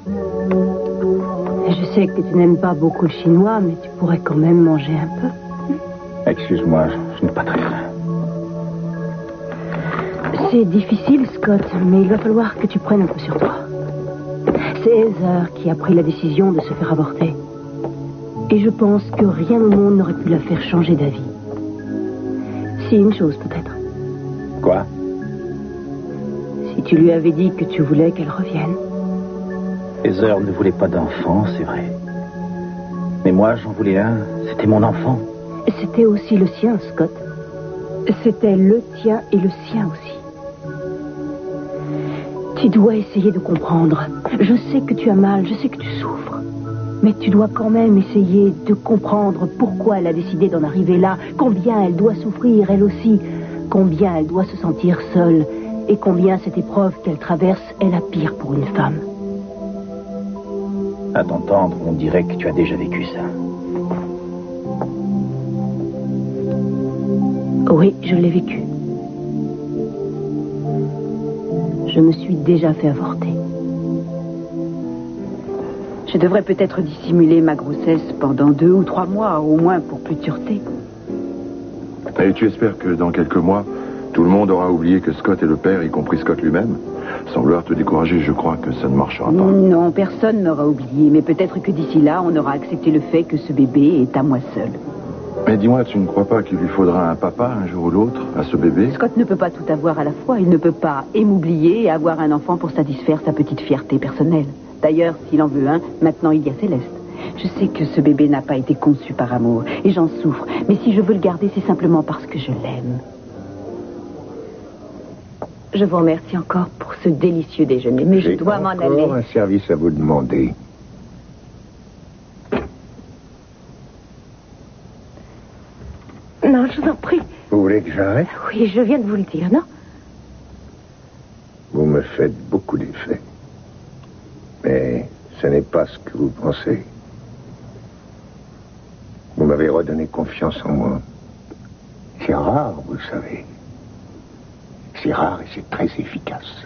Je sais que tu n'aimes pas beaucoup le chinois, mais tu pourrais quand même manger un peu. Excuse-moi, je n'ai pas très faim. C'est difficile, Scott, mais il va falloir que tu prennes un peu sur toi. C'est Heather qui a pris la décision de se faire avorter. Et je pense que rien au monde n'aurait pu la faire changer d'avis. Si, une chose peut-être. Quoi? Si tu lui avais dit que tu voulais qu'elle revienne. Heather ne voulait pas d'enfant, c'est vrai. Mais moi, j'en voulais un. C'était mon enfant. C'était aussi le sien, Scott. C'était le tien et le sien aussi. Tu dois essayer de comprendre. Je sais que tu as mal, je sais que tu souffres. Mais tu dois quand même essayer de comprendre pourquoi elle a décidé d'en arriver là, combien elle doit souffrir, elle aussi, combien elle doit se sentir seule, et combien cette épreuve qu'elle traverse est la pire pour une femme. À t'entendre, on dirait que tu as déjà vécu ça. Oui, je l'ai vécu. Je me suis déjà fait avorter. Je devrais peut-être dissimuler ma grossesse pendant 2 ou 3 mois, au moins pour plus de sûreté. Et tu espères que dans quelques mois, tout le monde aura oublié que Scott est le père, y compris Scott lui-même? Sans vouloir te décourager, je crois que ça ne marchera pas. Non, personne n'aura oublié, mais peut-être que d'ici là, on aura accepté le fait que ce bébé est à moi seul. Mais dis-moi, tu ne crois pas qu'il lui faudra un papa un jour ou l'autre à ce bébé? Scott ne peut pas tout avoir à la fois. Il ne peut pas et m'oublier et avoir un enfant pour satisfaire sa petite fierté personnelle. D'ailleurs, s'il en veut un, maintenant il y a Céleste. Je sais que ce bébé n'a pas été conçu par amour, et j'en souffre. Mais si je veux le garder, c'est simplement parce que je l'aime. Je vous remercie encore pour ce délicieux déjeuner, mais je dois m'en aller. J'ai encore un service à vous demander. Non, je vous en prie. Vous voulez que j'arrête? Oui, je viens de vous le dire, non? Vous me faites beaucoup d'effet. Mais ce n'est pas ce que vous pensez. Vous m'avez redonné confiance en moi. C'est rare, vous le savez. C'est rare et c'est très efficace.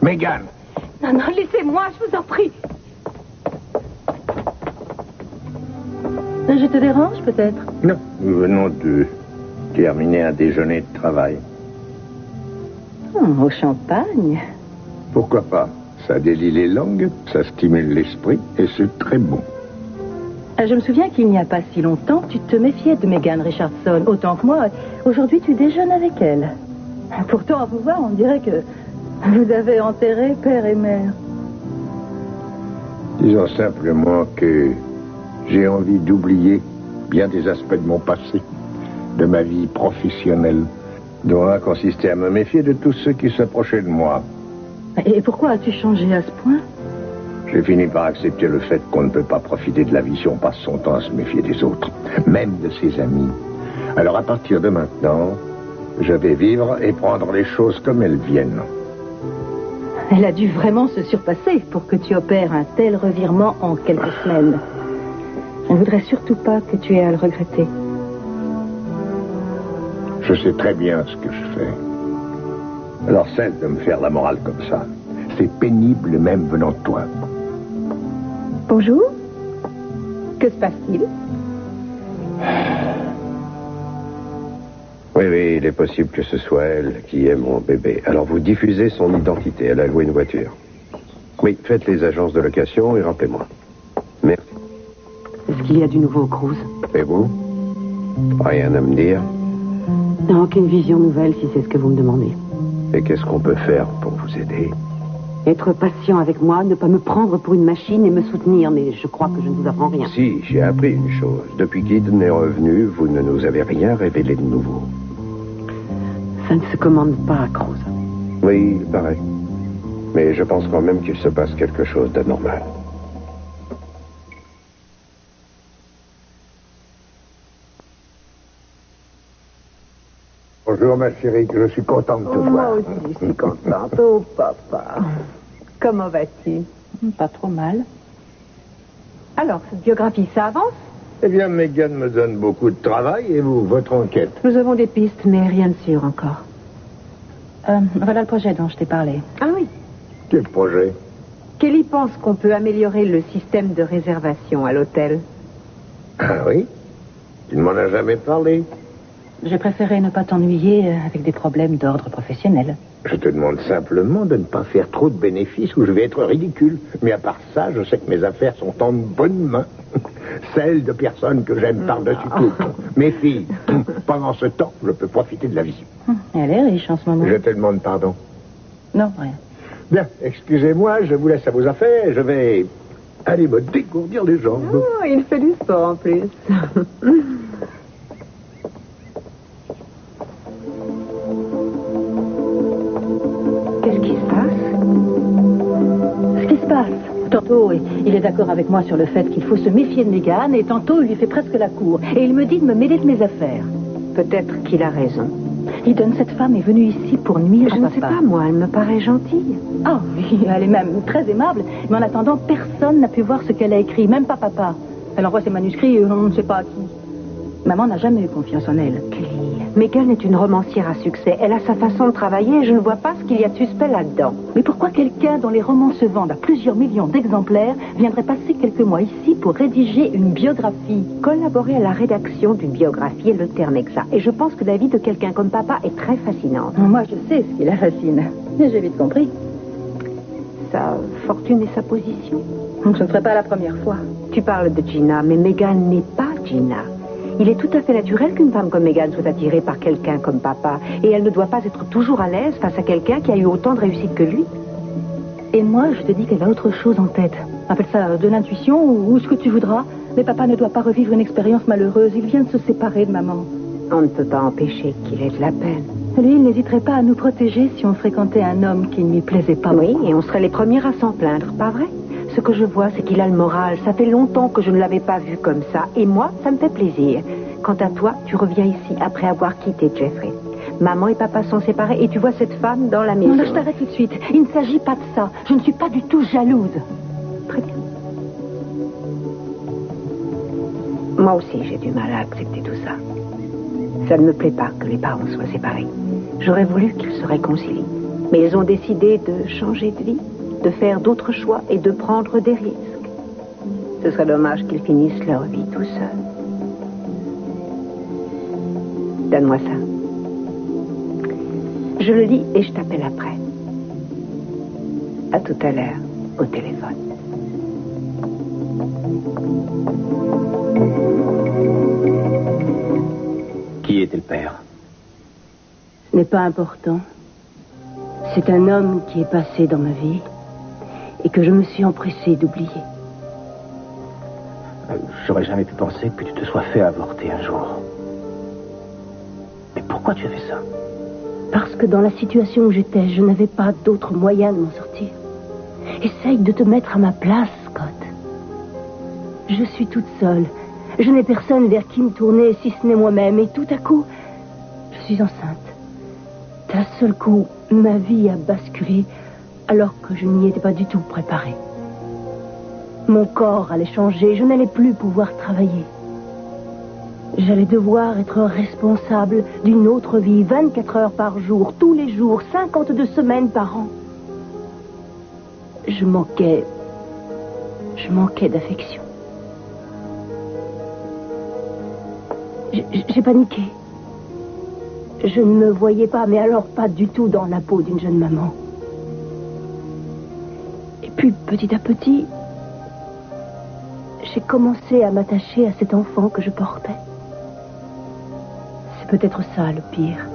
Megan! Non, non, laissez-moi, je vous en prie. Je te dérange, peut-être? Non, nous venons de terminer un déjeuner de travail. Au champagne. Pourquoi pas? Ça délie les langues, ça stimule l'esprit et c'est très bon. Je me souviens qu'il n'y a pas si longtemps, tu te méfiais de Megan Richardson, autant que moi. Aujourd'hui, tu déjeunes avec elle. Pourtant, à vous voir, on dirait que vous avez enterré père et mère. Disons simplement que j'ai envie d'oublier bien des aspects de mon passé, de ma vie professionnelle, dont un consistait à me méfier de tous ceux qui s'approchaient de moi. Et pourquoi as-tu changé à ce point? J'ai fini par accepter le fait qu'on ne peut pas profiter de la vie si on passe son temps à se méfier des autres, même de ses amis. Alors à partir de maintenant, je vais vivre et prendre les choses comme elles viennent. Elle a dû vraiment se surpasser pour que tu opères un tel revirement en quelques semaines. Je ne voudrais surtout pas que tu aies à le regretter. Je sais très bien ce que je fais. Alors cesse de me faire la morale comme ça. C'est pénible même venant de toi. Bonjour. Que se passe-t-il? Oui, il est possible que ce soit elle qui est mon bébé. Alors vous diffusez son identité. Elle a loué une voiture. Oui, faites les agences de location et rappelez-moi. Merci. Est-ce qu'il y a du nouveau au cruise? Et vous? Rien à me dire? Non, aucune vision nouvelle si c'est ce que vous me demandez. Et qu'est-ce qu'on peut faire pour vous aider? Être patient avec moi, ne pas me prendre pour une machine et me soutenir, mais je crois que je ne vous apprends rien. Si, j'ai appris une chose. Depuis qu'Eden est revenu, vous ne nous avez rien révélé de nouveau. Ça ne se commande pas à Cruz. Oui, il paraît. Mais je pense quand même qu'il se passe quelque chose d'anormal. Bonjour ma chérie, je suis content de te voir. Moi aussi, je suis contente. Oh, papa. Comment vas-tu? Pas trop mal. Alors, cette biographie, ça avance? Eh bien, Megan me donne beaucoup de travail et vous, votre enquête? Nous avons des pistes, mais rien de sûr encore. Voilà le projet dont je t'ai parlé. Ah oui. Quel projet? Kelly pense qu'on peut améliorer le système de réservation à l'hôtel. Ah oui? Tu ne m'en as jamais parlé. J'ai préféré ne pas t'ennuyer avec des problèmes d'ordre professionnel. Je te demande simplement de ne pas faire trop de bénéfices ou je vais être ridicule. Mais à part ça, je sais que mes affaires sont en bonnes mains. Celles de personnes que j'aime par-dessus tout. Mes filles. Pendant ce temps, je peux profiter de la vie. Elle est riche en ce moment. Je te demande pardon. Non, rien. Bien, excusez-moi, je vous laisse à vos affaires. Je vais aller me dégourdir les jambes. Oh, il fait du sport en plus. Qu'est-ce qui se passe? Ce qui se passe. Tantôt, il est d'accord avec moi sur le fait qu'il faut se méfier de Mégane, et tantôt, il lui fait presque la cour. Et il me dit de me mêler de mes affaires. Peut-être qu'il a raison. Eden, cette femme est venue ici pour nuire à Je ne sais papa. pas, moi, elle me paraît gentille. Ah oui, elle est même très aimable. Mais en attendant, personne n'a pu voir ce qu'elle a écrit, même pas papa. Elle envoie ses manuscrits, on ne sait pas à qui. Maman n'a jamais eu confiance en elle. Kelly, Megan est une romancière à succès. Elle a sa façon de travailler et je ne vois pas ce qu'il y a de suspect là-dedans. Mais pourquoi quelqu'un dont les romans se vendent à plusieurs millions d'exemplaires viendrait passer quelques mois ici pour rédiger une biographie? Collaborer à la rédaction d'une biographie est le terme exact. Et je pense que la vie de quelqu'un comme papa est très fascinante. Moi, je sais ce qui la fascine. Et j'ai vite compris. Sa fortune et sa position. Donc ce ne serait pas la première fois. Tu parles de Gina, mais Megan n'est pas Gina. Il est tout à fait naturel qu'une femme comme Megan soit attirée par quelqu'un comme papa. Et elle ne doit pas être toujours à l'aise face à quelqu'un qui a eu autant de réussite que lui. Et moi, je te dis qu'elle a autre chose en tête. Appelle ça de l'intuition ou ce que tu voudras. Mais papa ne doit pas revivre une expérience malheureuse. Il vient de se séparer de maman. On ne peut pas empêcher qu'il ait de la peine. Lui, il n'hésiterait pas à nous protéger si on fréquentait un homme qui ne lui plaisait pas. Oui, et on serait les premières à s'en plaindre, pas vrai? Ce que je vois, c'est qu'il a le moral. Ça fait longtemps que je ne l'avais pas vu comme ça. Et moi, ça me fait plaisir. Quant à toi, tu reviens ici après avoir quitté Jeffrey. Maman et papa sont séparés et tu vois cette femme dans la maison. Non, là, je t'arrête tout de suite. Il ne s'agit pas de ça. Je ne suis pas du tout jalouse. Très bien. Moi aussi, j'ai du mal à accepter tout ça. Ça ne me plaît pas que les parents soient séparés. J'aurais voulu qu'ils se réconcilient. Mais ils ont décidé de changer de vie, de faire d'autres choix et de prendre des risques. Ce serait dommage qu'ils finissent leur vie tout seuls. Donne-moi ça. Je le lis et je t'appelle après. À tout à l'heure, au téléphone. Qui était le père? Ce n'est pas important. C'est un homme qui est passé dans ma vie et que je me suis empressée d'oublier. J'aurais jamais pu penser que tu te sois fait avorter un jour. Mais pourquoi tu as fait ça? Parce que dans la situation où j'étais, je n'avais pas d'autre moyen de m'en sortir. Essaye de te mettre à ma place, Scott. Je suis toute seule. Je n'ai personne vers qui me tourner si ce n'est moi-même. Et tout à coup, je suis enceinte. D'un seul coup, ma vie a basculé alors que je n'y étais pas du tout préparée. Mon corps allait changer. Je n'allais plus pouvoir travailler. J'allais devoir être responsable d'une autre vie, 24 heures par jour, tous les jours, 52 semaines par an. Je manquais d'affection. J'ai paniqué. Je ne me voyais pas, mais alors pas du tout dans la peau d'une jeune maman. Et puis, petit à petit, j'ai commencé à m'attacher à cet enfant que je portais. C'est peut-être ça le pire.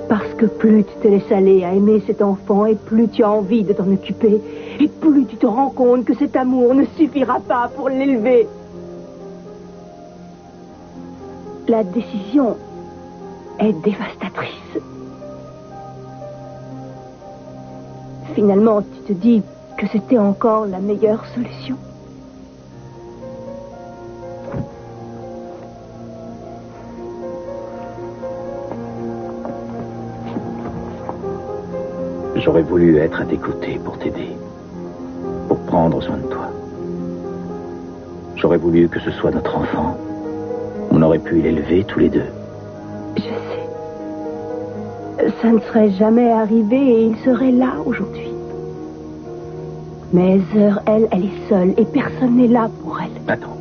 Parce que plus tu te laisses aller à aimer cet enfant, et plus tu as envie de t'en occuper, et plus tu te rends compte que cet amour ne suffira pas pour l'élever. La décision est dévastatrice. Finalement, tu te dis que c'était encore la meilleure solution. J'aurais voulu être à tes côtés pour t'aider, pour prendre soin de toi. J'aurais voulu que ce soit notre enfant. On aurait pu l'élever tous les deux. Je sais. Ça ne serait jamais arrivé et il serait là aujourd'hui. Mais Heather, elle est seule et personne n'est là pour elle. Attends.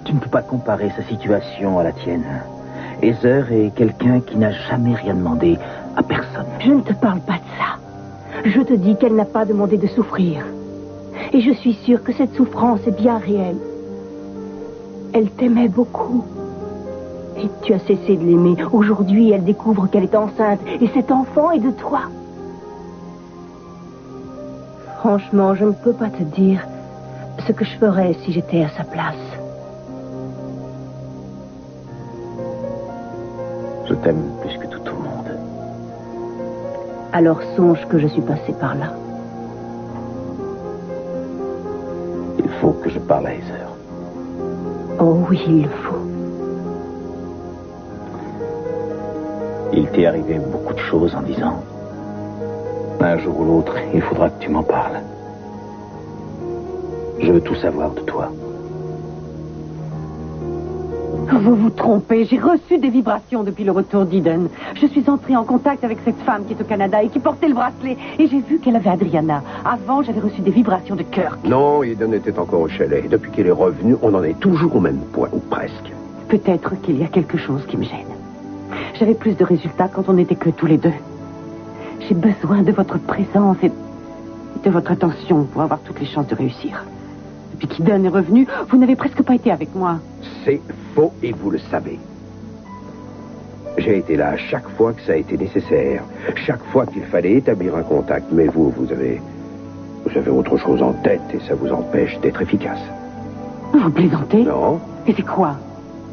Tu ne peux pas comparer sa situation à la tienne. Heather est quelqu'un qui n'a jamais rien demandé à personne. Je ne te parle pas de ça. Je te dis qu'elle n'a pas demandé de souffrir. Et je suis sûre que cette souffrance est bien réelle. Elle t'aimait beaucoup. Et tu as cessé de l'aimer. Aujourd'hui, elle découvre qu'elle est enceinte. Et cet enfant est de toi. Franchement, je ne peux pas te dire ce que je ferais si j'étais à sa place. Je t'aime plus que tout au monde. Alors songe que je suis passée par là. Il faut que je parle à Heather. Oh oui, il le faut. Il t'est arrivé beaucoup de choses en 10 ans. Un jour ou l'autre, il faudra que tu m'en parles. Je veux tout savoir de toi. Vous vous trompez, j'ai reçu des vibrations depuis le retour d'Eden. Je suis entrée en contact avec cette femme qui est au Canada et qui portait le bracelet. Et j'ai vu qu'elle avait Adriana. Avant, j'avais reçu des vibrations de Kirk. Non, Eden était encore au chalet. Et depuis qu'elle est revenue, on en est toujours au même point, ou presque. Peut-être qu'il y a quelque chose qui me gêne. J'avais plus de résultats quand on n'était que tous les deux. J'ai besoin de votre présence et de votre attention pour avoir toutes les chances de réussir. Depuis qu'Eden est revenu, vous n'avez presque pas été avec moi. C'est faux et vous le savez. J'ai été là chaque fois que ça a été nécessaire. Chaque fois qu'il fallait établir un contact. Mais vous avez autre chose en tête et ça vous empêche d'être efficace. Vous plaisantez? Non. Et c'est quoi?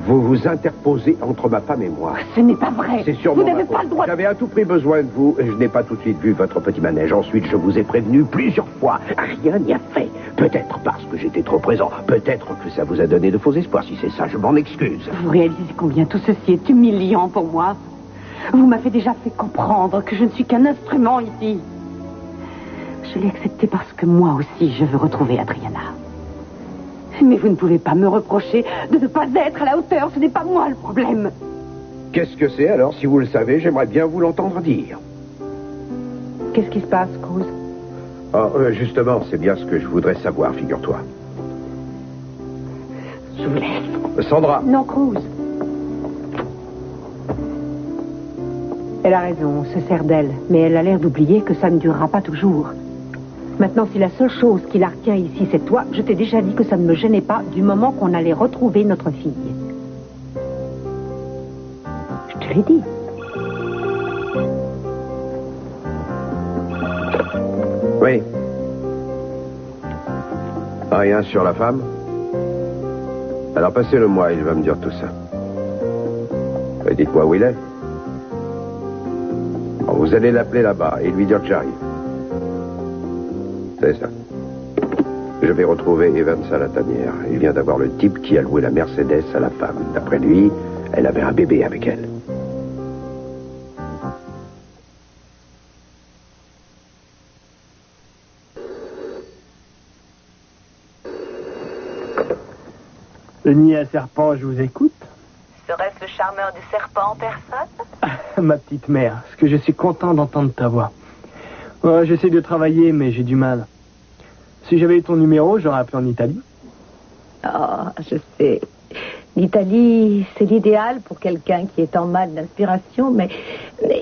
Vous vous interposez entre ma femme et moi. Ce n'est pas vrai. C'est sûrement vous n'avez pas le droit. J'avais à tout prix besoin de vous. Je n'ai pas tout de suite vu votre petit manège. Ensuite, je vous ai prévenu plusieurs fois. Rien n'y a fait. Peut-être parce que j'étais trop présent. Peut-être que ça vous a donné de faux espoirs. Si c'est ça, je m'en excuse. Vous réalisez combien tout ceci est humiliant pour moi? Vous m'avez déjà fait comprendre que je ne suis qu'un instrument ici. Je l'ai accepté parce que moi aussi, je veux retrouver Adriana. Mais vous ne pouvez pas me reprocher de ne pas être à la hauteur. Ce n'est pas moi le problème. Qu'est-ce que c'est alors? Si vous le savez, j'aimerais bien vous l'entendre dire. Qu'est-ce qui se passe, Cruz? Justement, c'est bien ce que je voudrais savoir, figure-toi. Je vous laisse. Sandra. Non, Cruz. Elle a raison, on se sert d'elle. Mais elle a l'air d'oublier que ça ne durera pas toujours. Maintenant, si la seule chose qui la retient ici, c'est toi, je t'ai déjà dit que ça ne me gênait pas du moment qu'on allait retrouver notre fille. Je te l'ai dit. Oui. Rien sur la femme? Alors passez-le-moi, il va me dire tout ça. Et dites-moi où il est. Bon, vous allez l'appeler là-bas et lui dire que j'arrive. C'est ça. Je vais retrouver Evans à la tanière. Il vient d'avoir le type qui a loué la Mercedes à la femme. D'après lui, elle avait un bébé avec elle. Le nid à serpent, je vous écoute. Serait-ce le charmeur du serpent en personne? Ma petite mère, est-ce que je suis content d'entendre ta voix. Ouais, j'essaie de travailler, mais j'ai du mal. Si j'avais eu ton numéro, j'aurais appelé en Italie. Oh, je sais. L'Italie, c'est l'idéal pour quelqu'un qui est en mal d'inspiration, mais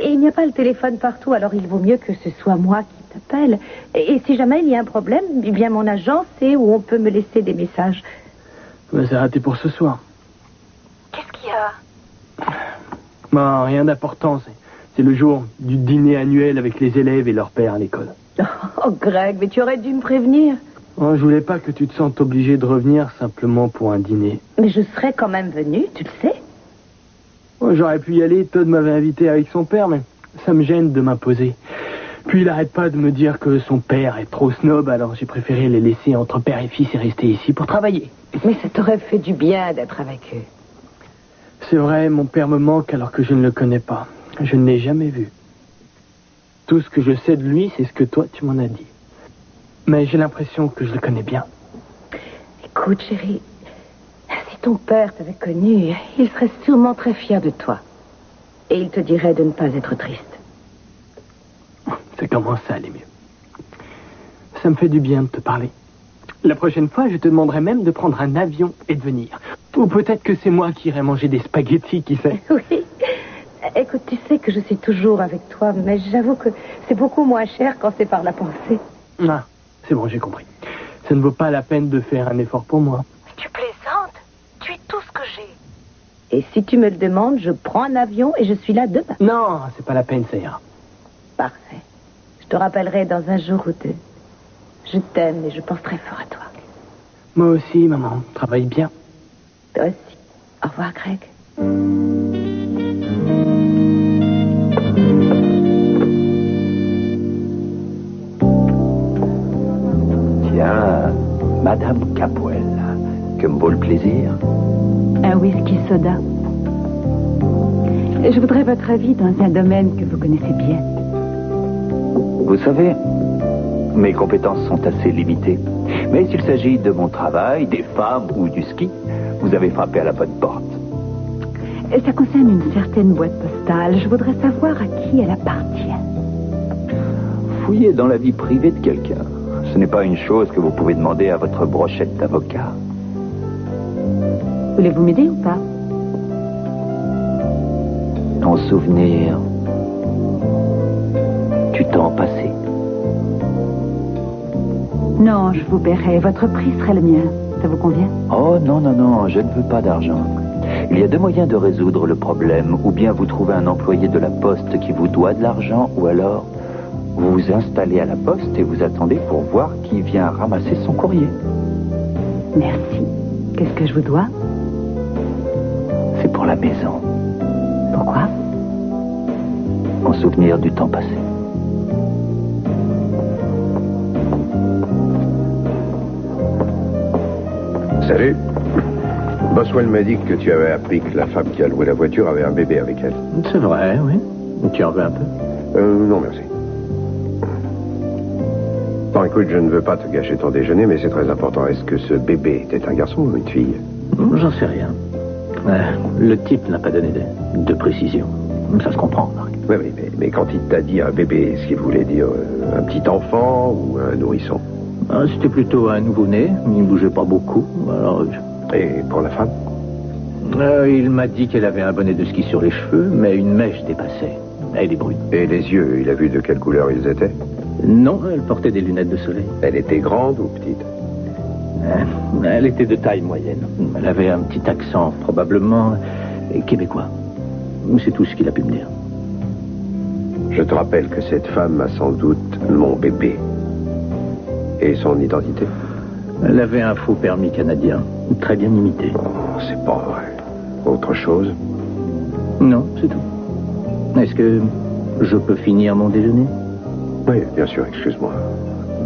il n'y a pas le téléphone partout, alors il vaut mieux que ce soit moi qui t'appelle. Et si jamais il y a un problème, eh bien mon agent sait où on peut me laisser des messages. Ben, c'est raté pour ce soir. Qu'est-ce qu'il y a? Ben, rien d'important, c'est le jour du dîner annuel avec les élèves et leur père à l'école. Oh, Greg, mais tu aurais dû me prévenir. Oh, je voulais pas que tu te sentes obligé de revenir simplement pour un dîner. Mais je serais quand même venue, tu le sais. Oh, j'aurais pu y aller, Todd m'avait invité avec son père, mais ça me gêne de m'imposer. Puis il arrête pas de me dire que son père est trop snob, alors j'ai préféré les laisser entre père et fils et rester ici pour travailler. Mais ça t'aurait fait du bien d'être avec eux. C'est vrai, mon père me manque alors que je ne le connais pas. Je ne l'ai jamais vu. Tout ce que je sais de lui, c'est ce que toi, tu m'en as dit. Mais j'ai l'impression que je le connais bien. Écoute, chérie, si ton père t'avait connu, il serait sûrement très fier de toi. Et il te dirait de ne pas être triste. Ça commence à aller mieux. Ça me fait du bien de te parler. La prochaine fois, je te demanderai même de prendre un avion et de venir. Ou peut-être que c'est moi qui irai manger des spaghettis, qui sait. Oui. Écoute, tu sais que je suis toujours avec toi, mais j'avoue que c'est beaucoup moins cher quand c'est par la pensée. Ah, c'est bon, j'ai compris. Ça ne vaut pas la peine de faire un effort pour moi. Tu plaisantes? Tu es tout ce que j'ai. Et si tu me le demandes, je prends un avion et je suis là demain. Non, c'est pas la peine, ça ira. Parfait. Je te rappellerai dans un jour ou deux. Je t'aime et je pense très fort à toi. Moi aussi, maman. Travaille bien. Toi aussi. Au revoir, Greg. Tiens, Madame Capwell, que me vaut le plaisir? Un whisky soda. Je voudrais votre avis dans un domaine que vous connaissez bien. Vous savez, mes compétences sont assez limitées. Mais s'il s'agit de mon travail, des femmes ou du ski, vous avez frappé à la bonne porte. Ça concerne une certaine boîte postale. Je voudrais savoir à qui elle appartient. Fouiller dans la vie privée de quelqu'un, ce n'est pas une chose que vous pouvez demander à votre brochette d'avocat. Voulez-vous m'aider ou pas? En souvenir du temps passé. Non, je vous paierai. Votre prix serait le mien. Ça vous convient? Oh non, non, non, je ne veux pas d'argent. Il y a deux moyens de résoudre le problème. Ou bien vous trouvez un employé de la poste qui vous doit de l'argent, ou alors vous vous installez à la poste et vous attendez pour voir qui vient ramasser son courrier. Merci. Qu'est-ce que je vous dois? C'est pour la maison. Pourquoi? En souvenir du temps passé. Salut. Boswell m'a dit que tu avais appris que la femme qui a loué la voiture avait un bébé avec elle. C'est vrai, oui. Tu en veux un peu? Non, merci. Bon, écoute, je ne veux pas te gâcher ton déjeuner, mais c'est très important. Est-ce que ce bébé était un garçon ou une fille? J'en sais rien. Le type n'a pas donné de précision. Ça se comprend, Marc. Oui, mais quand il t'a dit un bébé, est-ce qu'il voulait dire un petit enfant ou un nourrisson? C'était plutôt un nouveau-né. Il ne bougeait pas beaucoup. Alors, Et pour la femme? Il m'a dit qu'elle avait un bonnet de ski sur les cheveux, mais une mèche dépassait. Elle est brune. Et les yeux, il a vu de quelle couleur ils étaient? Non, elle portait des lunettes de soleil. Elle était grande ou petite? Elle était de taille moyenne. Elle avait un petit accent, probablement québécois. C'est tout ce qu'il a pu me dire. Je te rappelle que cette femme a sans doute mon bébé. Et son identité? Elle avait un faux permis canadien, très bien imité. Oh, c'est pas vrai. Autre chose? Non, c'est tout. Est-ce que je peux finir mon déjeuner? Oui, bien sûr, excuse-moi.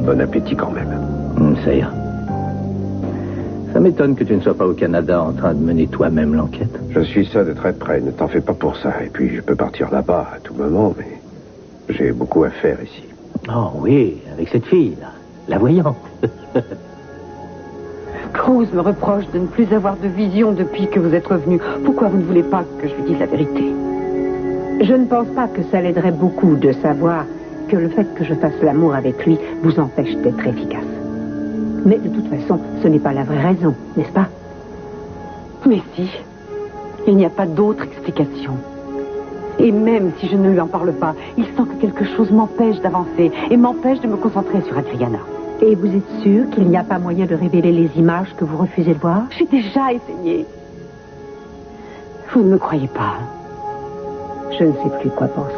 Bon appétit quand même. Ça ira. Ça m'étonne que tu ne sois pas au Canada en train de mener toi-même l'enquête. Je suis ça de très près, ne t'en fais pas pour ça. Et puis, je peux partir là-bas à tout moment, mais j'ai beaucoup à faire ici. Oh oui, avec cette fille-là, la voyante. Cruz me reproche de ne plus avoir de vision depuis que vous êtes revenu. Pourquoi vous ne voulez pas que je lui dise la vérité? Je ne pense pas que ça l'aiderait beaucoup de savoir que le fait que je fasse l'amour avec lui vous empêche d'être efficace. Mais de toute façon, ce n'est pas la vraie raison, n'est-ce pas? Mais si. Il n'y a pas d'autre explication. Et même si je ne lui en parle pas, il sent que quelque chose m'empêche d'avancer et m'empêche de me concentrer sur Adriana. Et vous êtes sûr qu'il n'y a pas moyen de révéler les images que vous refusez de voir? J'ai déjà essayé. Vous ne me croyez pas? Je ne sais plus quoi penser.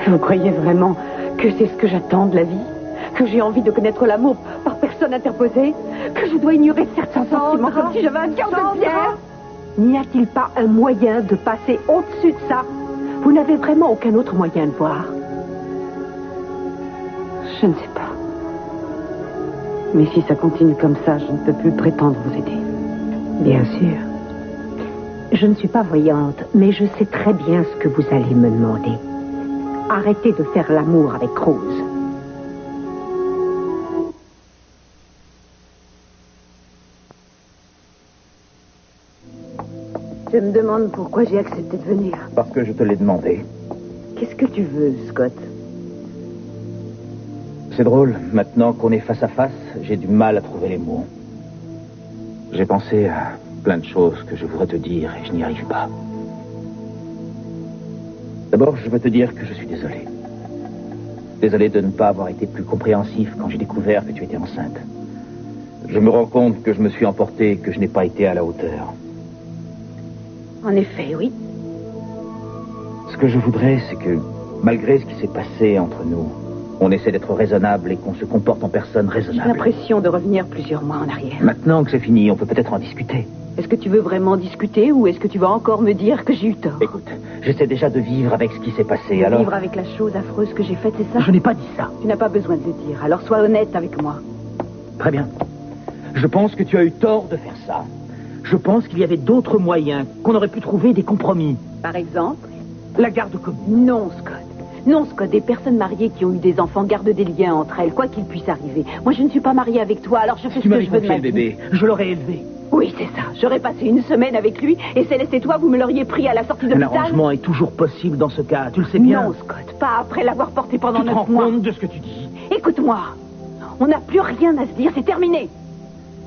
Vous croyez vraiment que c'est ce que j'attends de la vie? Que j'ai envie de connaître l'amour par personne interposée? Que je dois ignorer certains sentiments comme si j'avais un cœur de pierre? N'y a-t-il pas un moyen de passer au-dessus de ça? Vous n'avez vraiment aucun autre moyen de voir? Je ne sais pas. Mais si ça continue comme ça, je ne peux plus prétendre vous aider. Bien sûr. Je ne suis pas voyante, mais je sais très bien ce que vous allez me demander. Arrêtez de faire l'amour avec Cruz. Je me demande pourquoi j'ai accepté de venir. Parce que je te l'ai demandé. Qu'est-ce que tu veux, Scott? C'est drôle, maintenant qu'on est face à face, j'ai du mal à trouver les mots. J'ai pensé à plein de choses que je voudrais te dire et je n'y arrive pas. D'abord, je veux te dire que je suis désolé. Désolé de ne pas avoir été plus compréhensif quand j'ai découvert que tu étais enceinte. Je me rends compte que je me suis emporté, que je n'ai pas été à la hauteur. En effet, oui. Ce que je voudrais, c'est que, malgré ce qui s'est passé entre nous, on essaie d'être raisonnable et qu'on se comporte en personne J'ai raisonnable. l'impression de revenir plusieurs mois en arrière. Maintenant que c'est fini, on peut peut-être en discuter. Est-ce que tu veux vraiment discuter ou est-ce que tu vas encore me dire que j'ai eu tort? Écoute, j'essaie déjà de vivre avec ce qui s'est passé, alors... Vivre avec la chose affreuse que j'ai faite, c'est ça? Je n'ai pas dit ça. Tu n'as pas besoin de le dire, alors sois honnête avec moi. Très bien. Je pense que tu as eu tort de faire ça. Je pense qu'il y avait d'autres moyens, qu'on aurait pu trouver des compromis. Par exemple? La garde commune. Non, Scott. Non, Scott, des personnes mariées qui ont eu des enfants gardent des liens entre elles, quoi qu'il puisse arriver. Moi, je ne suis pas mariée avec toi, alors je fais ce que je veux de ma vie. Bébé, je l'aurais élevé. Oui, c'est ça. J'aurais passé une semaine avec lui et Céleste et toi, vous me l'auriez pris à la sortie de l'hôpital. L'arrangement est toujours possible dans ce cas, tu le sais bien. Non, Scott, pas après l'avoir porté pendant 9 mois. Tu te rends compte de ce que tu dis? Écoute-moi, on n'a plus rien à se dire, c'est terminé.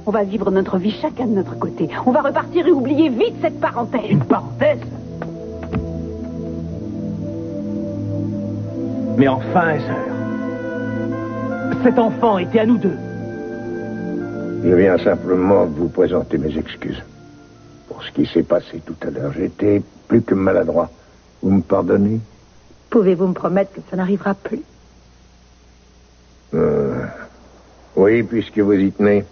On va vivre notre vie chacun de notre côté. On va repartir et oublier vite cette parenthèse. Une parenthèse? Mais enfin, Heather, cet enfant était à nous deux. Je viens simplement vous présenter mes excuses. Pour ce qui s'est passé tout à l'heure, j'étais plus que maladroit. Vous me pardonnez? Pouvez-vous me promettre que ça n'arrivera plus? Oui, puisque vous y tenez.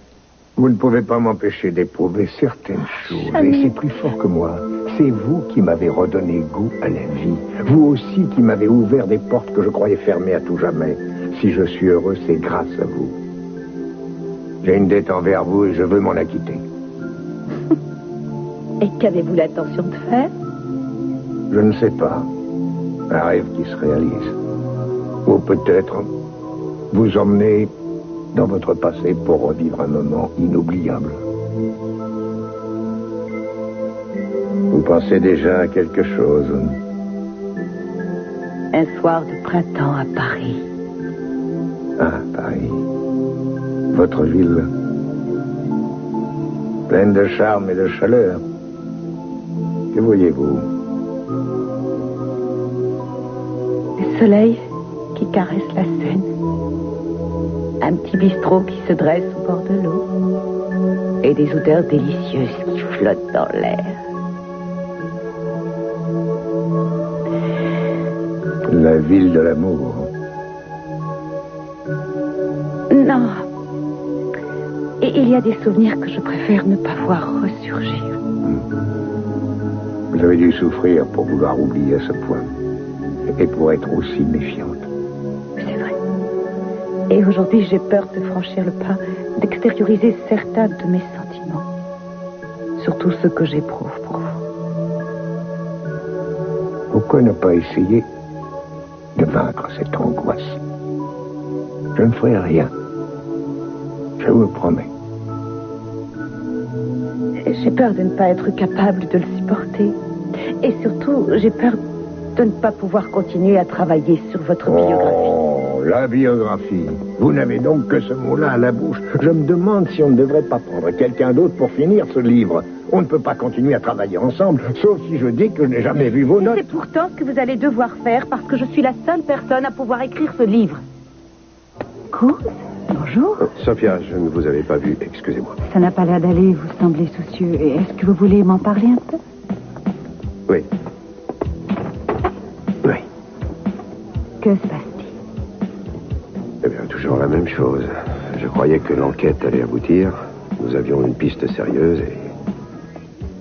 Vous ne pouvez pas m'empêcher d'éprouver certaines choses. Jamais. Et c'est plus fort que moi. C'est vous qui m'avez redonné goût à la vie. Vous aussi qui m'avez ouvert des portes que je croyais fermées à tout jamais. Si je suis heureux, c'est grâce à vous. J'ai une dette envers vous et je veux m'en acquitter. Et qu'avez-vous l'intention de faire? Je ne sais pas. Un rêve qui se réalise. Ou peut-être vous emmener dans votre passé pour revivre un moment inoubliable. Vous pensez déjà à quelque chose? Un soir de printemps à Paris. Ah, Paris. Votre ville. Pleine de charme et de chaleur. Que voyez-vous? Le soleil qui caresse la Seine. Un petit bistrot qui se dresse au bord de l'eau. Et des odeurs délicieuses qui flottent dans l'air. La ville de l'amour. Non. Et il y a des souvenirs que je préfère ne pas voir ressurgir. Vous avez dû souffrir pour vouloir oublier à ce point. Et pour être aussi méfiante. C'est vrai. Et aujourd'hui, j'ai peur de franchir le pas, d'extérioriser certains de mes sentiments. Surtout ceux que j'éprouve pour vous. Pourquoi ne pas essayer de vaincre cette angoisse? Je ne ferai rien. Je vous le promets. J'ai peur de ne pas être capable de le supporter. Et surtout, j'ai peur de ne pas pouvoir continuer à travailler sur votre biographie. Oh, la biographie. Vous n'avez donc que ce mot-là à la bouche. Je me demande si on ne devrait pas prendre quelqu'un d'autre pour finir ce livre. On ne peut pas continuer à travailler ensemble, sauf si je dis que je n'ai jamais vu vos notes. C'est pourtant ce que vous allez devoir faire parce que je suis la seule personne à pouvoir écrire ce livre. Cool. Bonjour. Sophia, je ne vous avais pas vu, excusez-moi. Ça n'a pas l'air d'aller, vous semblez soucieux. Et est-ce que vous voulez m'en parler un peu? Oui. Oui. Que se passe-t-il? Eh bien, toujours la même chose. Je croyais que l'enquête allait aboutir. Nous avions une piste sérieuse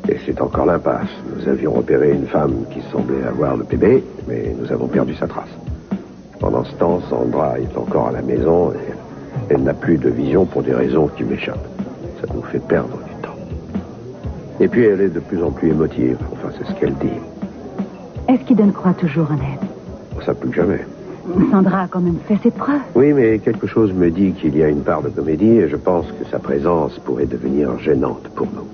et c'est encore l'impasse. Nous avions repéré une femme qui semblait avoir le bébé, mais nous avons perdu sa trace. Pendant ce temps, Sandra est encore à la maison et elle n'a plus de vision pour des raisons qui m'échappent. Ça nous fait perdre du temps. Et puis elle est de plus en plus émotive. Enfin, c'est ce qu'elle dit. Est-ce qu'Eden croit toujours en elle? Ça plus que jamais. Sandra a quand même fait ses preuves. Oui, mais quelque chose me dit qu'il y a une part de comédie et je pense que sa présence pourrait devenir gênante pour nous.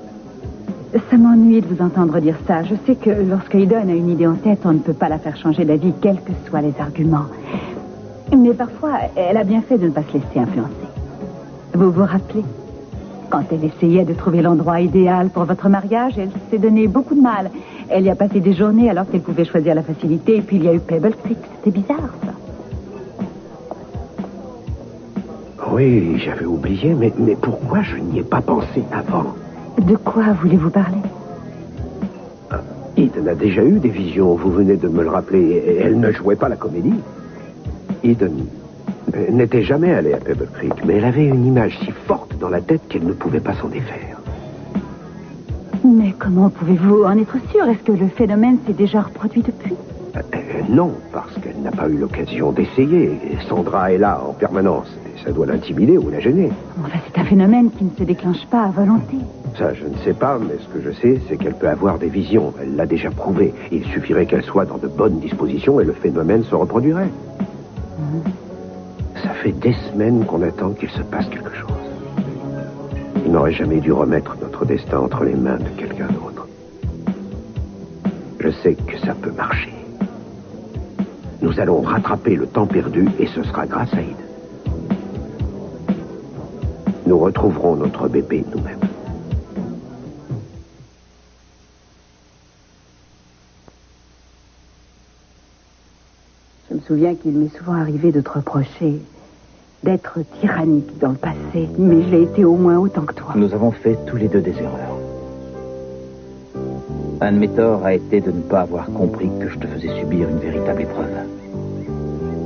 Ça m'ennuie de vous entendre dire ça. Je sais que lorsque Eden a une idée en tête, on ne peut pas la faire changer d'avis, quels que soient les arguments. Mais parfois, elle a bien fait de ne pas se laisser influencer. Vous vous rappelez? Quand elle essayait de trouver l'endroit idéal pour votre mariage, elle s'est donné beaucoup de mal. Elle y a passé des journées alors qu'elle pouvait choisir la facilité. Et puis il y a eu Pebble Creek. C'était bizarre, ça. Oui, j'avais oublié, mais pourquoi je n'y ai pas pensé avant? De quoi voulez-vous parler? Eden a déjà eu des visions, vous venez de me le rappeler, et elle ne jouait pas la comédie. Eden n'était jamais allée à Pebble Creek, mais elle avait une image si forte dans la tête qu'elle ne pouvait pas s'en défaire. Mais comment pouvez-vous en être sûr? Est-ce que le phénomène s'est déjà reproduit depuis? Non, parce qu'elle n'a pas eu l'occasion d'essayer. Sandra est là en permanence, et ça doit l'intimider ou la gêner. Enfin, c'est un phénomène qui ne se déclenche pas à volonté. Ça, je ne sais pas, mais ce que je sais, c'est qu'elle peut avoir des visions. Elle l'a déjà prouvé. Il suffirait qu'elle soit dans de bonnes dispositions et le phénomène se reproduirait. Ça fait des semaines qu'on attend qu'il se passe quelque chose. Il n'aurait jamais dû remettre notre destin entre les mains de quelqu'un d'autre. Je sais que ça peut marcher. Nous allons rattraper le temps perdu et ce sera grâce à Eden. Nous retrouverons notre bébé nous-mêmes. Je me souviens qu'il m'est souvent arrivé de te reprocher d'être tyrannique dans le passé, mais je l'ai été au moins autant que toi. Nous avons fait tous les deux des erreurs. Un de mes torts a été de ne pas avoir compris que je te faisais subir une véritable épreuve.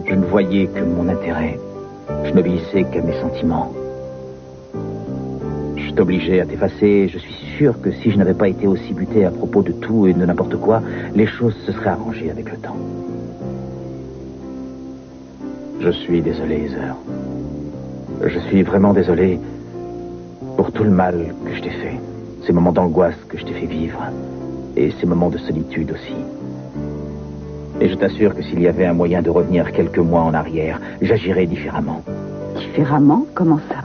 Je ne voyais que mon intérêt. Je n'obéissais qu'à mes sentiments. Je t'obligeais à t'effacer. Je suis sûr que si je n'avais pas été aussi buté à propos de tout et de n'importe quoi, les choses se seraient arrangées avec le temps. Je suis désolé, Heather. Je suis vraiment désolé pour tout le mal que je t'ai fait. Ces moments d'angoisse que je t'ai fait vivre. Et ces moments de solitude aussi. Et je t'assure que s'il y avait un moyen de revenir quelques mois en arrière, j'agirais différemment. Différemment? Comment ça?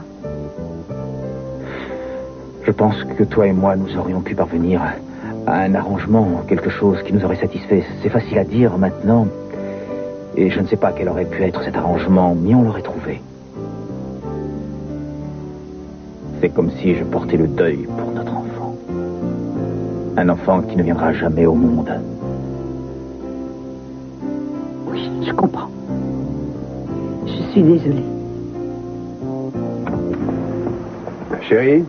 Je pense que toi et moi, nous aurions pu parvenir à un arrangement, quelque chose qui nous aurait satisfait. C'est facile à dire maintenant. Et je ne sais pas quel aurait pu être cet arrangement, mais on l'aurait trouvé. C'est comme si je portais le deuil pour notre enfant. Un enfant qui ne viendra jamais au monde. Oui, je comprends. Je suis désolée. Chérie?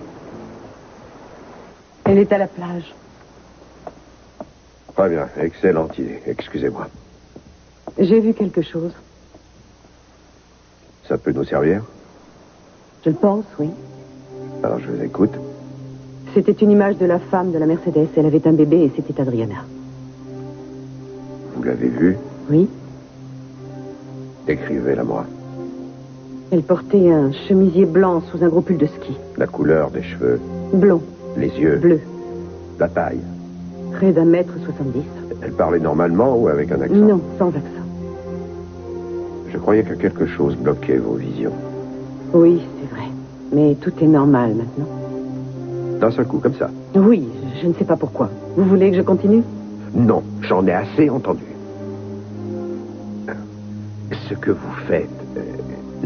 Elle est à la plage. Très bien, excellente idée. Excusez-moi. J'ai vu quelque chose. Ça peut nous servir? Je le pense, oui. Alors, je vous écoute. C'était une image de la femme de la Mercedes. Elle avait un bébé et c'était Adriana. Vous l'avez vue? Oui. Décrivez-la moi. Elle portait un chemisier blanc sous un gros pull de ski. La couleur des cheveux. Blond. Les yeux. Bleu. La taille. Près d'1m70. Elle parlait normalement ou avec un accent? Non, sans accent. Je croyais que quelque chose bloquait vos visions. Oui, c'est vrai. Mais tout est normal maintenant. D'un seul coup, comme ça? Oui, je ne sais pas pourquoi. Vous voulez que je continue? Non, j'en ai assez entendu. Ce que vous faites,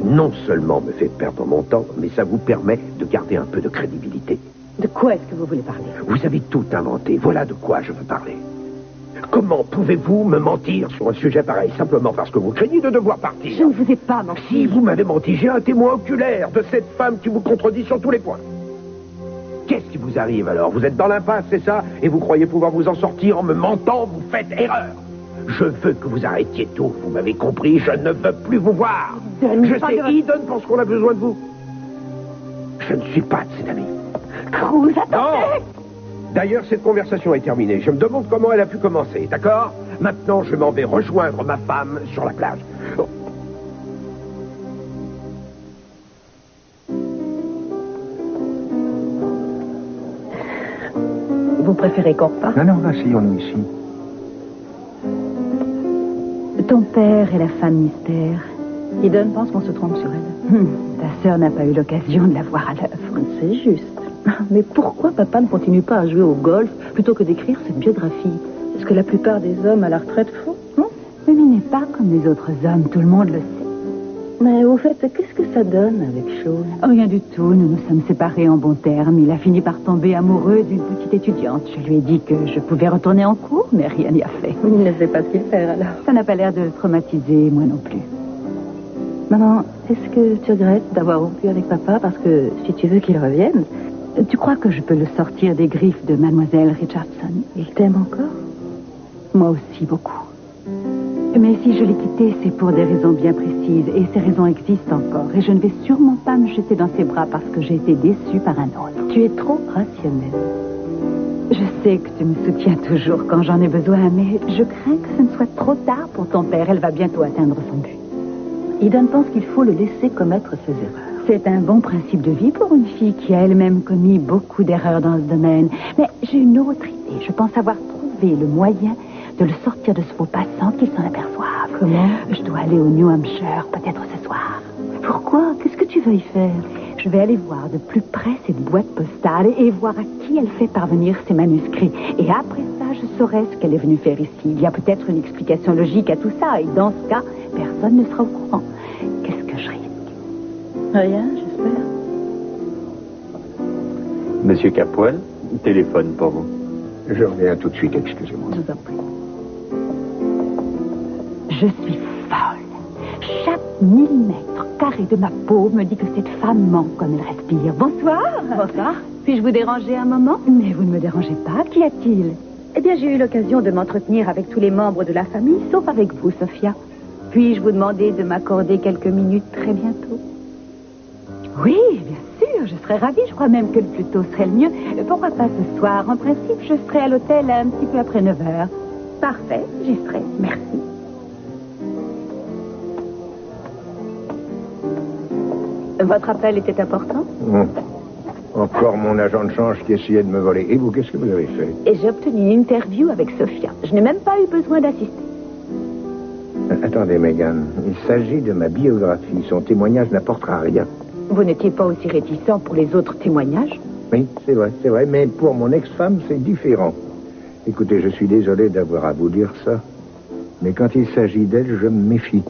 non seulement me fait perdre mon temps, mais ça vous permet de garder un peu de crédibilité. De quoi est-ce que vous voulez parler? Vous avez tout inventé. Voilà de quoi je veux parler. Comment pouvez-vous me mentir sur un sujet pareil simplement parce que vous craignez de devoir partir? Je ne vous ai pas menti. Si vous m'avez menti, j'ai un témoin oculaire de cette femme qui vous contredit sur tous les points. Qu'est-ce qui vous arrive alors? Vous êtes dans l'impasse, c'est ça? Et vous croyez pouvoir vous en sortir en me mentant? Vous faites erreur. Je veux que vous arrêtiez tout. Vous m'avez compris, je ne veux plus vous voir. Je sais, Eden pense qu'on a besoin de vous. Je ne suis pas de ses amis. Cruz, attendez! Non! D'ailleurs, cette conversation est terminée. Je me demande comment elle a pu commencer, d'accord? Maintenant, je m'en vais rejoindre ma femme sur la plage. Oh. Vous préférez qu'on reparte? Non, asseyons-nous ici. Ton père et la femme mystère. Eden pense qu'on se trompe sur elle. Ta sœur n'a pas eu l'occasion de la voir à l'œuvre. C'est juste. Mais pourquoi papa ne continue pas à jouer au golf plutôt que d'écrire cette biographie? C'est ce que la plupart des hommes à la retraite font, non? Mais il n'est pas comme les autres hommes, tout le monde le sait. Mais au fait, qu'est-ce que ça donne avec Shaun? Rien du tout. Nous nous sommes séparés en bons termes. Il a fini par tomber amoureux d'une petite étudiante. Je lui ai dit que je pouvais retourner en cours, mais rien n'y a fait. Il ne sait pas ce qu'il fait, alors. Ça n'a pas l'air de le traumatiser, moi non plus. Maman, est-ce que tu regrettes d'avoir rompu avec papa? Parce que si tu veux qu'il revienne... Tu crois que je peux le sortir des griffes de Mademoiselle Richardson? Il t'aime encore? Moi aussi, beaucoup. Mais si je l'ai quitté, c'est pour des raisons bien précises. Et ces raisons existent encore. Et je ne vais sûrement pas me jeter dans ses bras parce que j'ai été déçue par un autre. Tu es trop rationnelle. Je sais que tu me soutiens toujours quand j'en ai besoin, mais je crains que ce ne soit trop tard pour ton père. Elle va bientôt atteindre son but. Eden pense qu'il faut le laisser commettre ses erreurs. C'est un bon principe de vie pour une fille qui a elle-même commis beaucoup d'erreurs dans ce domaine. Mais j'ai une autre idée. Je pense avoir trouvé le moyen de le sortir de ce faux pas sans qu'il s'en aperçoive. Comment? Je dois aller au New Hampshire, peut-être ce soir. Pourquoi? Qu'est-ce que tu veux y faire? Je vais aller voir de plus près cette boîte postale et voir à qui elle fait parvenir ses manuscrits. Et après ça, je saurai ce qu'elle est venue faire ici. Il y a peut-être une explication logique à tout ça. Et dans ce cas, personne ne sera au courant. Qu'est-ce que je risque? Rien, j'espère. Monsieur Capwell, téléphone pour vous. Je reviens tout de suite, excusez-moi. Je vous en prie. Je suis folle. Chaque millimètre carré de ma peau me dit que cette femme ment comme elle respire. Bonsoir. Bonsoir. Puis-je vous déranger un moment? Mais vous ne me dérangez pas. Qu'y a-t-il? Eh bien, j'ai eu l'occasion de m'entretenir avec tous les membres de la famille, sauf avec vous, Sophia. Puis-je vous demander de m'accorder quelques minutes très bientôt? Oui, bien sûr, je serais ravie. Je crois même que le plus tôt serait le mieux. Pourquoi pas ce soir? En principe, je serai à l'hôtel un petit peu après 9 heures. Parfait, j'y serai. Merci. Votre appel était important? Encore mon agent de change qui essayait de me voler. Et vous, qu'est-ce que vous avez fait? Et j'ai obtenu une interview avec Sophia. Je n'ai même pas eu besoin d'assister. Attendez, Megan. Il s'agit de ma biographie. Son témoignage n'apportera rien. Vous n'étiez pas aussi réticent pour les autres témoignages? Oui, c'est vrai. Mais pour mon ex-femme, c'est différent. Écoutez, je suis désolé d'avoir à vous dire ça. Mais quand il s'agit d'elle, je me méfie.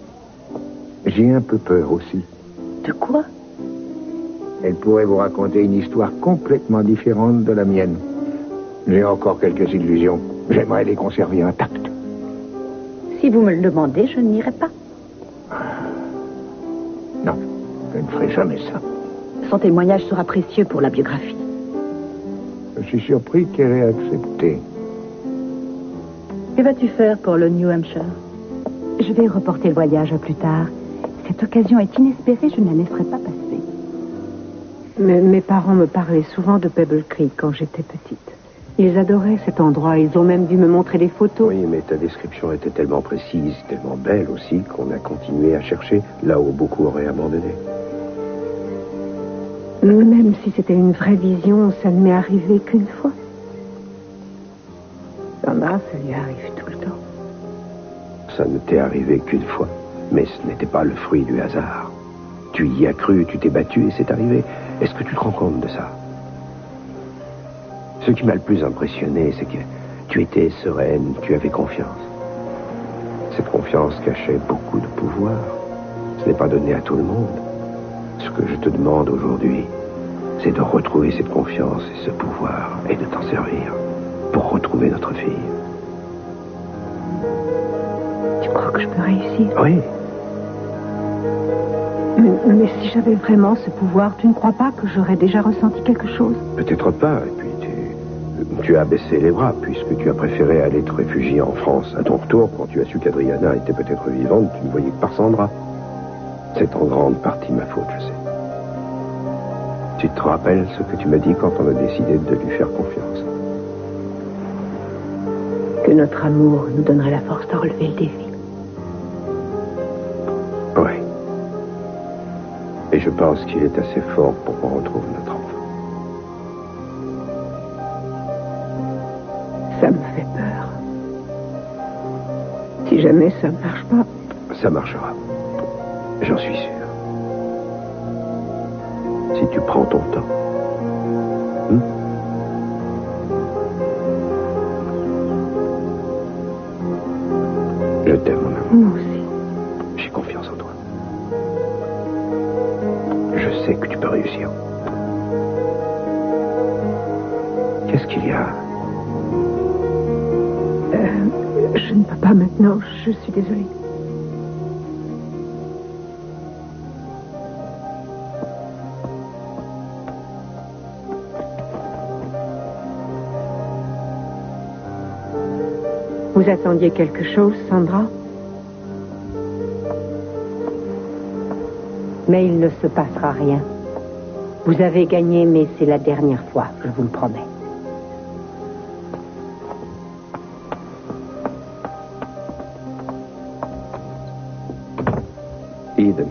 J'ai un peu peur aussi. De quoi? Elle pourrait vous raconter une histoire complètement différente de la mienne. J'ai encore quelques illusions. J'aimerais les conserver intactes. Si vous me le demandez, je n'irai pas. Non, je ne ferai jamais ça. Son témoignage sera précieux pour la biographie. Je suis surpris qu'elle ait accepté. Que vas-tu faire pour le New Hampshire? Je vais reporter le voyage à plus tard. Cette occasion est inespérée, je ne la laisserai pas passer. Mais mes parents me parlaient souvent de Pebble Creek quand j'étais petite. Ils adoraient cet endroit, ils ont même dû me montrer des photos. Oui, mais ta description était tellement précise, tellement belle aussi, qu'on a continué à chercher là où beaucoup auraient abandonné. Même si c'était une vraie vision, ça ne m'est arrivé qu'une fois. Sandra, ça lui arrive tout le temps. Ça ne t'est arrivé qu'une fois, mais ce n'était pas le fruit du hasard. Tu y as cru, tu t'es battu et c'est arrivé. Est-ce que tu te rends compte de ça? Ce qui m'a le plus impressionné, c'est que tu étais sereine, tu avais confiance. Cette confiance cachait beaucoup de pouvoir. Ce n'est pas donné à tout le monde. Ce que je te demande aujourd'hui, c'est de retrouver cette confiance et ce pouvoir et de t'en servir pour retrouver notre fille. Tu crois que je peux réussir? Oui. Mais si j'avais vraiment ce pouvoir, tu ne crois pas que j'aurais déjà ressenti quelque chose? Peut-être pas. Et puis tu as baissé les bras puisque tu as préféré aller te réfugier en France. À ton retour, quand tu as su qu'Adriana était peut-être vivante, tu ne voyais que par Sandra. C'est en grande partie ma faute, je sais. Tu te rappelles ce que tu m'as dit quand on a décidé de lui faire confiance? Que notre amour nous donnerait la force de relever le défi. Oui. Et je pense qu'il est assez fort pour qu'on retrouve notre enfant. Ça me fait peur. Si jamais ça ne marche pas... Ça marchera. J'en suis sûr. Si tu prends ton temps. Je t'aime, mon amour. Moi aussi. J'ai confiance en toi. Non, je suis désolée. Vous attendiez quelque chose, Sandra? Mais il ne se passera rien. Vous avez gagné, mais c'est la dernière fois, je vous le promets. Eden.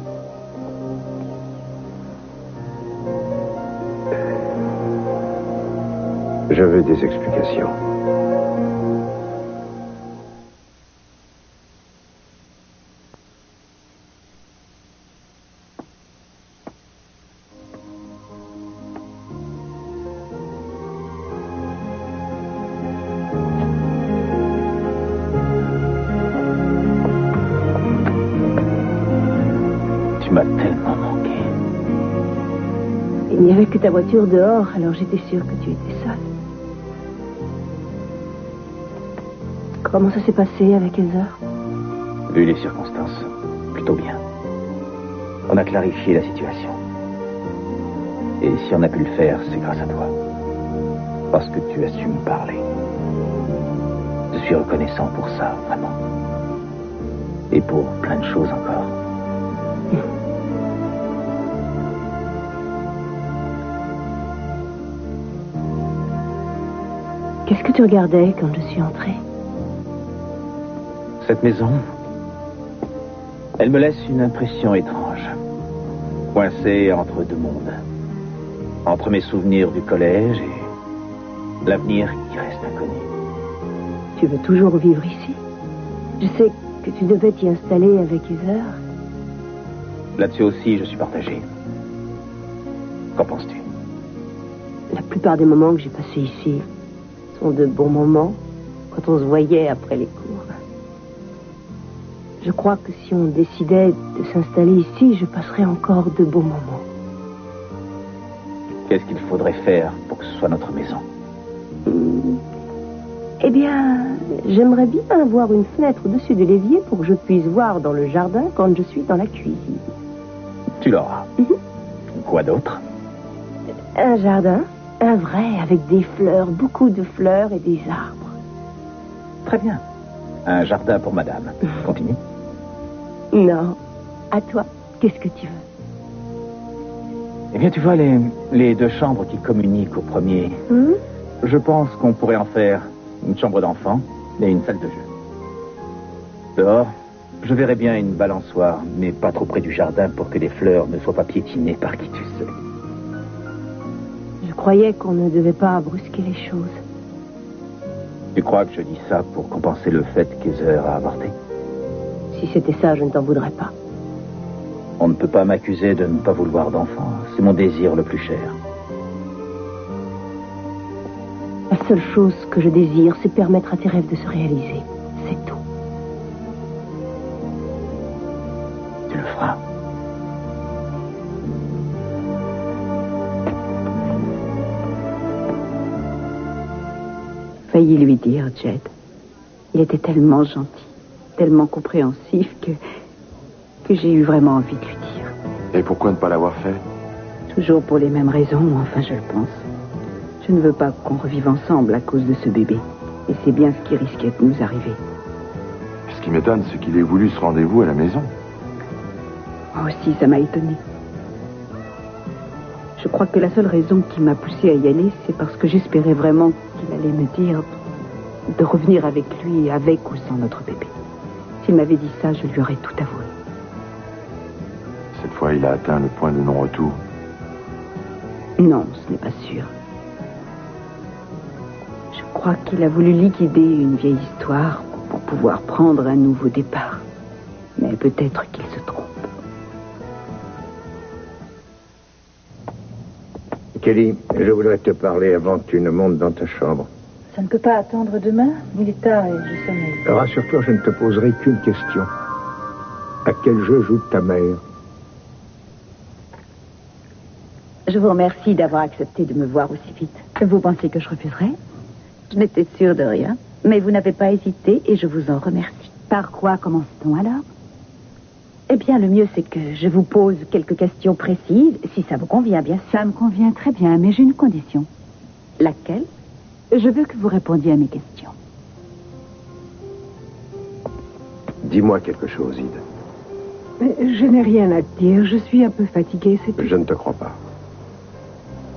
Je veux des explications. Il n'y avait que ta voiture dehors, alors j'étais sûre que tu étais seule. Comment ça s'est passé avec Heather? Vu les circonstances, plutôt bien. On a clarifié la situation. Et si on a pu le faire, c'est grâce à toi. Parce que tu as su me parler. Je suis reconnaissant pour ça, vraiment. Et pour plein de choses encore. Qu'est-ce que tu regardais quand je suis entrée? Cette maison, elle me laisse une impression étrange. Coincée entre deux mondes. Entre mes souvenirs du collège et l'avenir qui reste inconnu. Tu veux toujours vivre ici? Je sais que tu devais t'y installer avec Heather. Là-dessus aussi, je suis partagé. Qu'en penses-tu? La plupart des moments que j'ai passés ici sont de bons moments, quand on se voyait après les cours. Je crois que si on décidait de s'installer ici, je passerais encore de bons moments. Qu'est-ce qu'il faudrait faire pour que ce soit notre maison? Eh bien, j'aimerais bien avoir une fenêtre au-dessus de l'évier pour que je puisse voir dans le jardin quand je suis dans la cuisine. Tu l'auras. Quoi d'autre? Un jardin, un vrai, avec des fleurs, beaucoup de fleurs et des arbres. Très bien. Un jardin pour madame. Continue. Non. À toi, qu'est-ce que tu veux? Eh bien, tu vois, les deux chambres qui communiquent au premier, je pense qu'on pourrait en faire une chambre d'enfant et une salle de jeu. Dehors, je verrais bien une balançoire, mais pas trop près du jardin pour que les fleurs ne soient pas piétinées par qui tu sais. Je croyais qu'on ne devait pas brusquer les choses. Tu crois que je dis ça pour compenser le fait qu'Heather a avorté? Si c'était ça, je ne t'en voudrais pas. On ne peut pas m'accuser de ne pas vouloir d'enfant. C'est mon désir le plus cher. La seule chose que je désire, c'est permettre à tes rêves de se réaliser. C'est tout. Tu le feras. Failli lui dire, Jed. Il était tellement gentil, tellement compréhensif que j'ai eu vraiment envie de lui dire. Et pourquoi ne pas l'avoir fait? Toujours pour les mêmes raisons, enfin je le pense. Je ne veux pas qu'on revive ensemble à cause de ce bébé. Et c'est bien ce qui risquait de nous arriver. Ce qui m'étonne, c'est qu'il ait voulu ce rendez-vous à la maison. Moi aussi, ça m'a étonnée. Je crois que la seule raison qui m'a poussée à y aller, c'est parce que j'espérais vraiment qu'il allait me dire de revenir avec lui, avec ou sans notre bébé. S'il m'avait dit ça, je lui aurais tout avoué. Cette fois, il a atteint le point de non-retour. Non, ce n'est pas sûr. Je crois qu'il a voulu liquider une vieille histoire pour pouvoir prendre un nouveau départ. Mais peut-être qu'il se trompe. Kelly, je voudrais te parler avant que tu ne montes dans ta chambre. Ça ne peut pas attendre demain? Il est tard et je sommeille. Rassure-toi, je ne te poserai qu'une question. À quel jeu joue ta mère? Je vous remercie d'avoir accepté de me voir aussi vite. Vous pensiez que je refuserais? Je n'étais sûre de rien. Mais vous n'avez pas hésité et je vous en remercie. Par quoi commence-t-on alors? Eh bien, le mieux, c'est que je vous pose quelques questions précises, si ça vous convient, bien sûr. Ça me convient très bien, mais j'ai une condition. Laquelle? Je veux que vous répondiez à mes questions. Dis-moi quelque chose, Ide. Je n'ai rien à te dire. Je suis un peu fatiguée, c'est tout. Je ne te crois pas.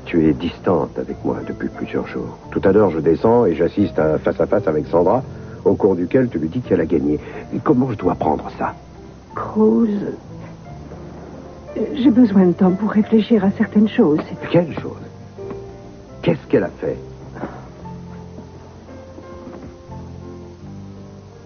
Tu es distante avec moi depuis plusieurs jours. Tout à l'heure, je descends et j'assiste à un face-à-face avec Sandra, au cours duquel tu lui dis qu'elle a gagné. Et comment je dois prendre ça? Cruz, j'ai besoin de temps pour réfléchir à certaines choses. Quelle chose? Qu'est-ce qu'elle a fait?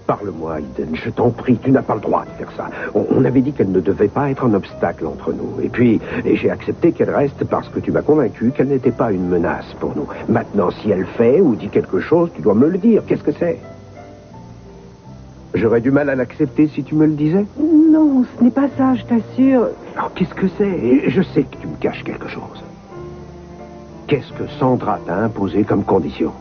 Parle-moi, Eden, je t'en prie, tu n'as pas le droit de faire ça. On avait dit qu'elle ne devait pas être un obstacle entre nous. Et puis, j'ai accepté qu'elle reste parce que tu m'as convaincu qu'elle n'était pas une menace pour nous. Maintenant, si elle fait ou dit quelque chose, tu dois me le dire. Qu'est-ce que c'est? J'aurais du mal à l'accepter si tu me le disais. Non, ce n'est pas ça, je t'assure. Alors, qu'est-ce que c'est? Et je sais que tu me caches quelque chose. Qu'est-ce que Sandra t'a imposé comme condition?